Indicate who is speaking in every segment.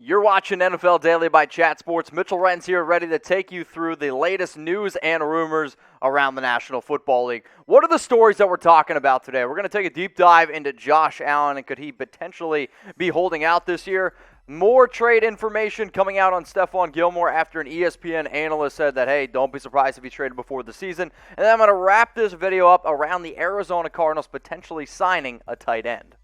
Speaker 1: You're watching NFL Daily by Chat Sports. Mitchell Renz here, ready to take you through the latest news and rumors around the National Football League. What are the stories that we're talking about today? We're going to take a deep dive into Josh Allen, and could he potentially be holding out this year? More trade information coming out on Stephon Gilmore after an ESPN analyst said that, hey, don't be surprised if he's traded before the season. And then I'm going to wrap this video up around the Arizona Cardinals potentially signing a tight end.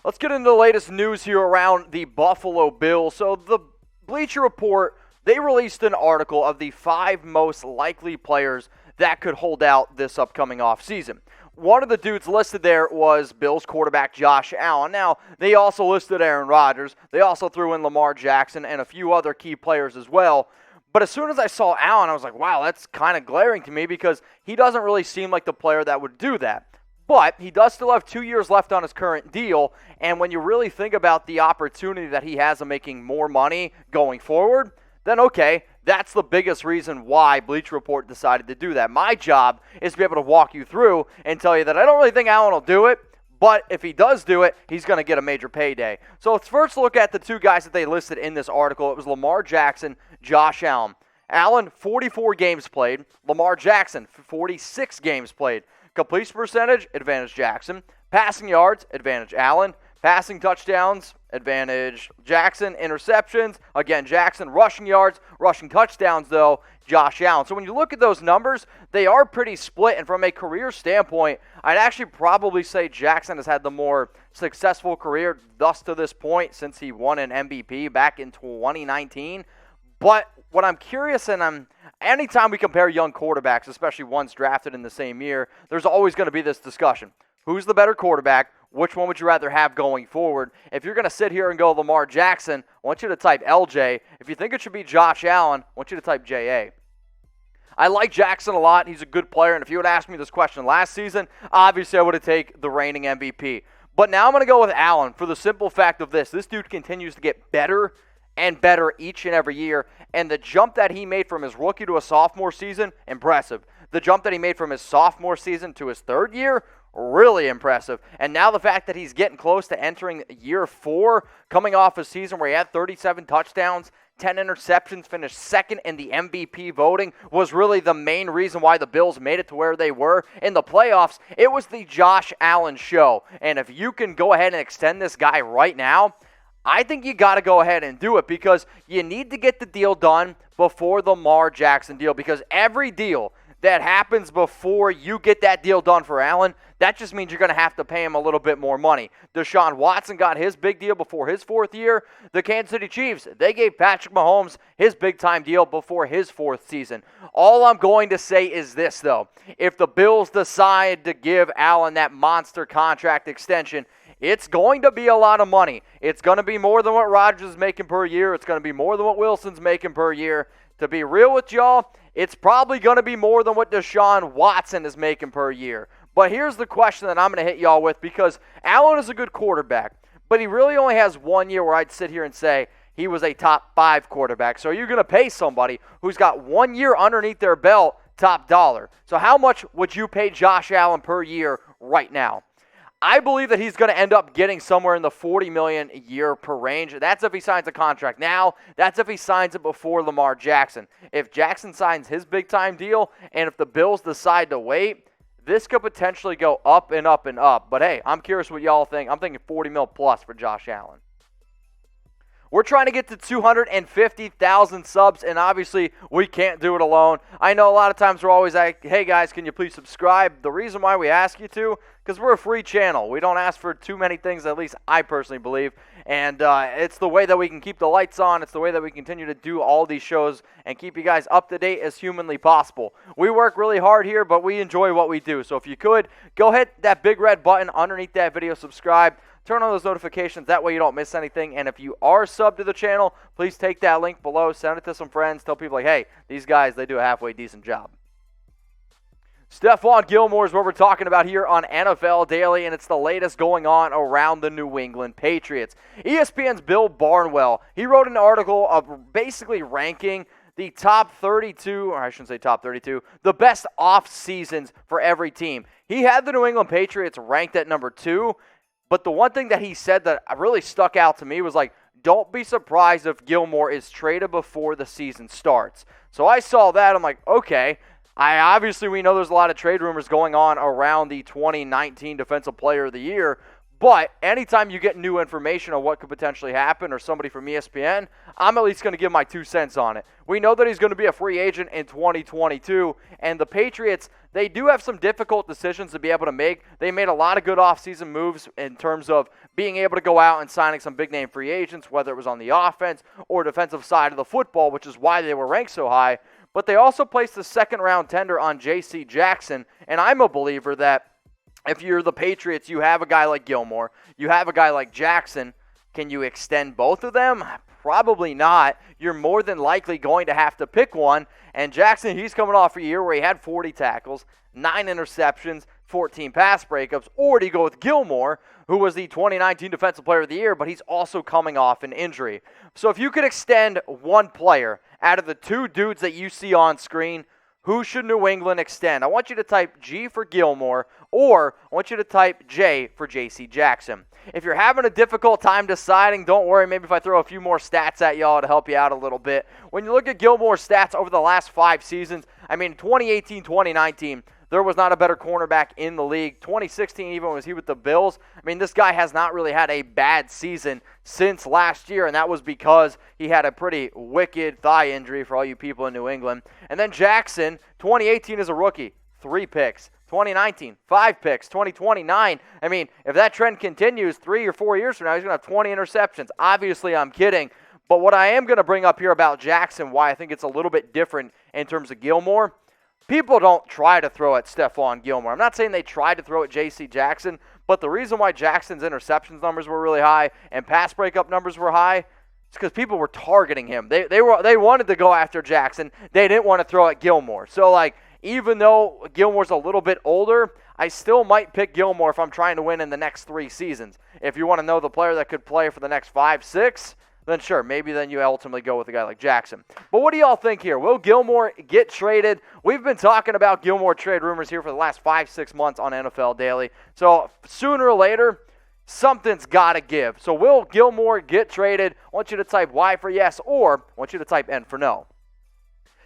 Speaker 1: Let's get into the latest news here around the Buffalo Bills. So the Bleacher Report, they released an article of the 5 most likely players that could hold out this upcoming offseason. One of the dudes listed there was Bills quarterback Josh Allen. Now, they also listed Aaron Rodgers. They also threw in Lamar Jackson and a few other key players as well. But as soon as I saw Allen, I was like, wow, that's kind of glaring to me because he doesn't really seem like the player that would do that. But he does still have 2 years left on his current deal, and when you really think about the opportunity that he has of making more money going forward, then okay, that's the biggest reason why Bleacher Report decided to do that. My job is to be able to walk you through and tell you that I don't really think Allen will do it, but if he does do it, he's going to get a major payday. So let's first look at the 2 guys that they listed in this article. It was Lamar Jackson, Josh Allen. Allen, 44 games played. Lamar Jackson, 46 games played. Completion percentage, advantage Jackson. Passing yards, advantage Allen. Passing touchdowns, advantage Jackson. Interceptions, again Jackson. Rushing yards, rushing touchdowns though, Josh Allen. So when you look at those numbers, they are pretty split. And from a career standpoint, I'd actually probably say Jackson has had the more successful career thus to this point since he won an MVP back in 2019. But what I'm curious, and anytime we compare young quarterbacks, especially ones drafted in the same year, there's always going to be this discussion. Who's the better quarterback? Which one would you rather have going forward? If you're going to sit here and go Lamar Jackson, I want you to type LJ. If you think it should be Josh Allen, I want you to type JA. I like Jackson a lot. He's a good player, and if you would ask me this question last season, obviously I would have taken the reigning MVP. But now I'm going to go with Allen for the simple fact of this. This dude continues to get better and better each and every year, and the jump that he made from his rookie to a sophomore season, impressive. The jump that he made from his sophomore season to his third year, really impressive. And now the fact that he's getting close to entering year 4, coming off a season where he had 37 touchdowns, 10 interceptions, finished second in the MVP voting, was really the main reason why the Bills made it to where they were in the playoffs. It was the Josh Allen show. And if you can go ahead and extend this guy right now, I think you got to go ahead and do it because you need to get the deal done before the Lamar Jackson deal, because every deal that happens before you get that deal done for Allen, that just means you're going to have to pay him a little bit more money. Deshaun Watson got his big deal before his 4th year. The Kansas City Chiefs, they gave Patrick Mahomes his big-time deal before his 4th season. All I'm going to say is this, though. If the Bills decide to give Allen that monster contract extension, it's going to be a lot of money. It's going to be more than what Rodgers is making per year. It's going to be more than what Wilson's making per year. To be real with y'all, it's probably going to be more than what Deshaun Watson is making per year. But here's the question that I'm going to hit y'all with, because Allen is a good quarterback, but he really only has 1 year where I'd sit here and say he was a top 5 quarterback. So you're going to pay somebody who's got 1 year underneath their belt top dollar. So how much would you pay Josh Allen per year right now? I believe that he's going to end up getting somewhere in the $40 million a year per range. That's if he signs a contract now. That's if he signs it before Lamar Jackson. If Jackson signs his big-time deal, and if the Bills decide to wait, this could potentially go up and up and up. But hey, I'm curious what y'all think. I'm thinking $40 million plus for Josh Allen. We're trying to get to 250,000 subs, and obviously we can't do it alone. I know a lot of times we're always like, hey guys, can you please subscribe? The reason why we ask you to, because we're a free channel. We don't ask for too many things, at least I personally believe. And it's the way that we can keep the lights on. It's the way that we continue to do all these shows and keep you guys up to date as humanly possible. We work really hard here, but we enjoy what we do. So if you could, go hit that big red button underneath that video, subscribe. Turn on those notifications. That way you don't miss anything. And if you are subbed to the channel, please take that link below. Send it to some friends. Tell people like, hey, these guys, they do a halfway decent job. Stephon Gilmore is what we're talking about here on NFL Daily, and it's the latest going on around the New England Patriots. ESPN's Bill Barnwell, he wrote an article of basically ranking the top 32, or I shouldn't say top 32, the best off seasons for every team. He had the New England Patriots ranked at number 2. But the one thing that he said that really stuck out to me was like, don't be surprised if Gilmore is traded before the season starts. So I saw that. I'm like, okay. We know there's a lot of trade rumors going on around the 2019 Defensive Player of the Year. But anytime you get new information on what could potentially happen or somebody from ESPN, I'm at least going to give my 2 cents on it. We know that he's going to be a free agent in 2022, and the Patriots, they do have some difficult decisions to be able to make. They made a lot of good offseason moves in terms of being able to go out and signing some big-name free agents, whether it was on the offense or defensive side of the football, which is why they were ranked so high. But they also placed a second-round tender on J.C. Jackson, and I'm a believer that if you're the Patriots, you have a guy like Gilmore, you have a guy like Jackson. Can you extend both of them? Probably not. You're more than likely going to have to pick one. And Jackson, he's coming off a year where he had 40 tackles, 9 interceptions, 14 pass breakups. Or do you go with Gilmore, who was the 2019 Defensive Player of the Year, but he's also coming off an injury. So if you could extend one player out of the 2 dudes that you see on screen, who should New England extend? I want you to type G for Gilmore, or I want you to type J for J.C. Jackson. If you're having a difficult time deciding, don't worry. Maybe if I throw a few more stats at y'all to help you out a little bit. When you look at Gilmore's stats over the last 5 seasons, 2018, 2019, there was not a better cornerback in the league. 2016, even was he with the Bills. This guy has not really had a bad season since last year, and that was because he had a pretty wicked thigh injury for all you people in New England. And then Jackson, 2018 as a rookie, 3 picks. 2019, 5 picks. 2029, if that trend continues 3 or 4 years from now, he's going to have 20 interceptions. Obviously, I'm kidding. But what I am going to bring up here about Jackson, why I think it's a little bit different in terms of Gilmore, people don't try to throw at Stephon Gilmore. I'm not saying they tried to throw at J.C. Jackson, but the reason why Jackson's interceptions numbers were really high and pass breakup numbers were high is because people were targeting him. They wanted to go after Jackson. They didn't want to throw at Gilmore. So, even though Gilmore's a little bit older, I still might pick Gilmore if I'm trying to win in the next 3 seasons. If you want to know the player that could play for the next 5, 6, then sure, maybe then you ultimately go with a guy like Jackson. But what do y'all think here? Will Gilmore get traded? We've been talking about Gilmore trade rumors here for the last 5, 6 months on NFL Daily. So sooner or later, something's got to give. So will Gilmore get traded? I want you to type Y for yes, or I want you to type N for no.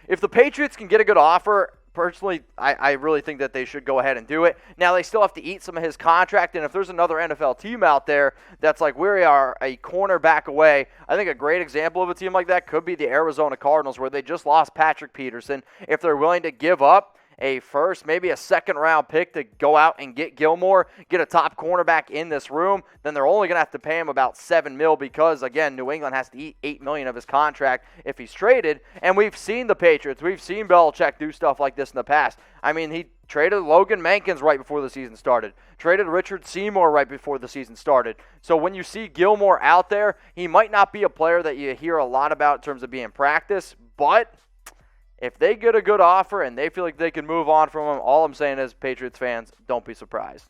Speaker 1: If the Patriots can get a good offer, personally, I really think that they should go ahead and do it. Now, they still have to eat some of his contract, and if there's another NFL team out there that's like, we are a cornerback away, I think a great example of a team like that could be the Arizona Cardinals, where they just lost Patrick Peterson. If they're willing to give up a first, maybe a second-round pick to go out and get Gilmore, get a top cornerback in this room, then they're only going to have to pay him about $7 million because, again, New England has to eat $8 million of his contract if he's traded. And we've seen the Patriots, we've seen Belichick do stuff like this in the past. He traded Logan Mankins right before the season started, traded Richard Seymour right before the season started. So when you see Gilmore out there, he might not be a player that you hear a lot about in terms of being practice, but if they get a good offer and they feel like they can move on from him, all I'm saying is, Patriots fans, don't be surprised.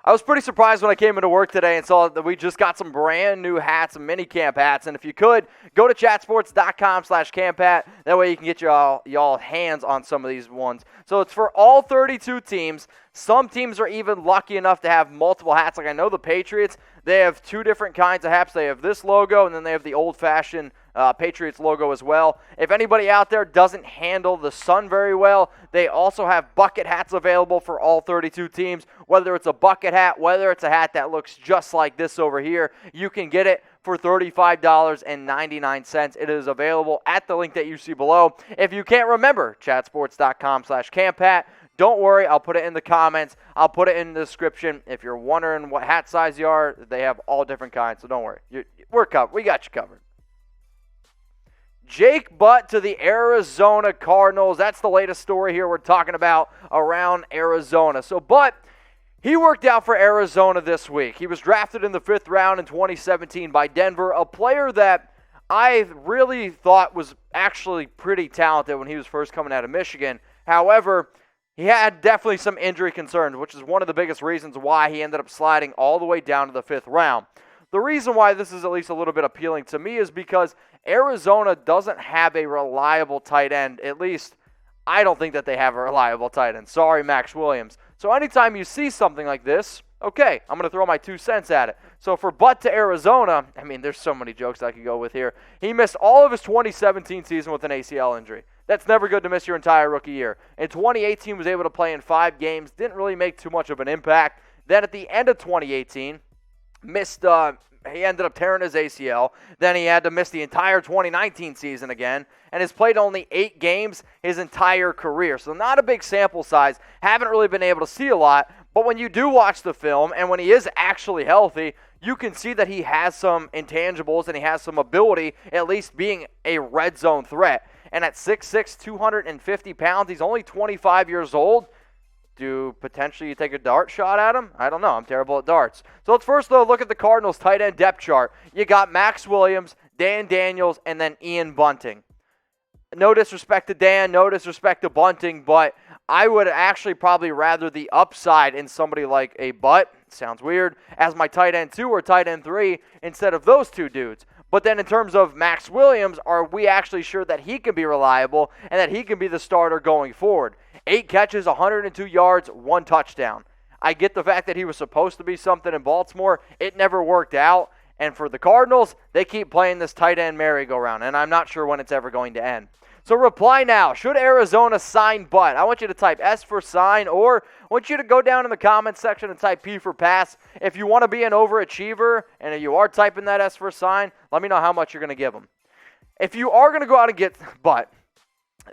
Speaker 1: I was pretty surprised when I came into work today and saw that we just got some brand new hats, some minicamp hats. And if you could, go to chatsports.com/camp hat. That way you can get y'all hands on some of these ones. So it's for all 32 teams. Some teams are even lucky enough to have multiple hats. Like I know the Patriots, they have 2 different kinds of hats. They have this logo, and then they have the old-fashioned Patriots logo as well. If anybody out there doesn't handle the sun very well, they also have bucket hats available for all 32 teams. Whether it's a bucket hat, whether it's a hat that looks just like this over here, you can get it for $35.99. It is available at the link that you see below. If you can't remember, chatsports.com/camp hat. Don't worry, I'll put it in the comments. I'll put it in the description. If you're wondering what hat size you are, they have all different kinds, so don't worry. We're covered. We got you covered. Jake Butt to the Arizona Cardinals. That's the latest story here we're talking about around Arizona. So Butt, he worked out for Arizona this week. He was drafted in the 5th round in 2017 by Denver, a player that I really thought was actually pretty talented when he was first coming out of Michigan. However, he had definitely some injury concerns, which is one of the biggest reasons why he ended up sliding all the way down to the 5th round. The reason why this is at least a little bit appealing to me is because Arizona doesn't have a reliable tight end. At least, I don't think that they have a reliable tight end. Sorry, Max Williams. So anytime you see something like this, Okay, I'm going to throw my 2 cents at it. So for Butt to Arizona, I mean, there's so many jokes I could go with here. He missed all of his 2017 season with an ACL injury. That's never good to miss your entire rookie year. In 2018, was able to play in 5 games, didn't really make too much of an impact. Then at the end of 2018, he ended up tearing his ACL. Then he had to miss the entire 2019 season again, and has played only 8 games his entire career. So not a big sample size. Haven't really been able to see a lot. But when you do watch the film, and when he is actually healthy, you can see that he has some intangibles and he has some ability, at least being a red zone threat. And at 6'6", 250 pounds, he's only 25 years old. Do potentially you take a dart shot at him? I don't know. I'm terrible at darts. So let's first, though, look at the Cardinals' tight end depth chart. You got Max Williams, Dan Daniels, and then Ian Bunting. No disrespect to Dan, no disrespect to Bunting, but I would actually probably rather the upside in somebody like a Butt, sounds weird, as my tight end 2 or tight end 3 instead of those 2 dudes. But then in terms of Max Williams, are we actually sure that he can be reliable and that he can be the starter going forward? 8 catches, 102 yards, 1 touchdown. I get the fact that he was supposed to be something in Baltimore. It never worked out. And for the Cardinals, they keep playing this tight end merry-go-round, and I'm not sure when it's ever going to end. So reply now. Should Arizona sign Butt? I want you to type S for sign, or I want you to go down in the comments section and type P for pass. If you want to be an overachiever and you are typing that S for sign, let me know how much you're going to give them. If you are going to go out and get Butt,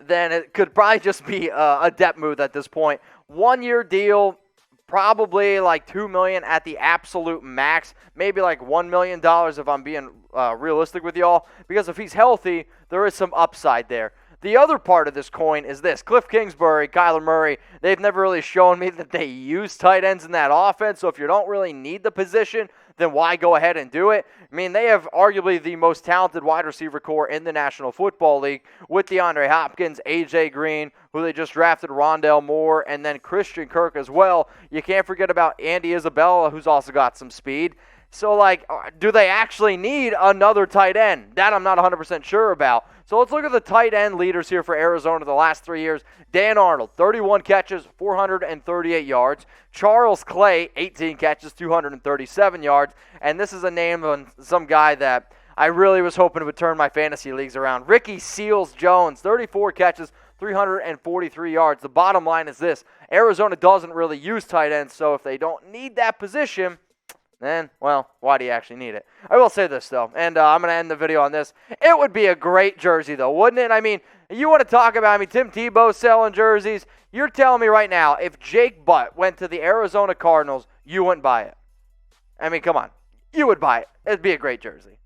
Speaker 1: then it could probably just be a depth move at this point. 1-year deal, probably like $2 million at the absolute max, maybe like $1 million if I'm being realistic with y'all, because if he's healthy, there is some upside there. The other part of this coin is this. Cliff Kingsbury, Kyler Murray, they've never really shown me that they use tight ends in that offense, so if you don't really need the position, then why go ahead and do it? I mean, they have arguably the most talented wide receiver core in the National Football League with DeAndre Hopkins, A.J. Green, who they just drafted, Rondale Moore, and then Christian Kirk as well. You can't forget about Andy Isabella, who's also got some speed. So, do they actually need another tight end? That I'm not 100% sure about. So let's look at the tight end leaders here for Arizona the last 3 years. Dan Arnold, 31 catches, 438 yards. Charles Clay, 18 catches, 237 yards. And this is a name on some guy that I really was hoping would turn my fantasy leagues around. Ricky Seals-Jones, 34 catches, 343 yards. The bottom line is this. Arizona doesn't really use tight ends, so if they don't need that position, then, well, why do you actually need it? I will say this, though, and I'm going to end the video on this. It would be a great jersey, though, wouldn't it? I mean, you want to talk about, Tim Tebow selling jerseys. You're telling me right now, if Jake Butt went to the Arizona Cardinals, you wouldn't buy it. I mean, come on. You would buy it. It'd be a great jersey.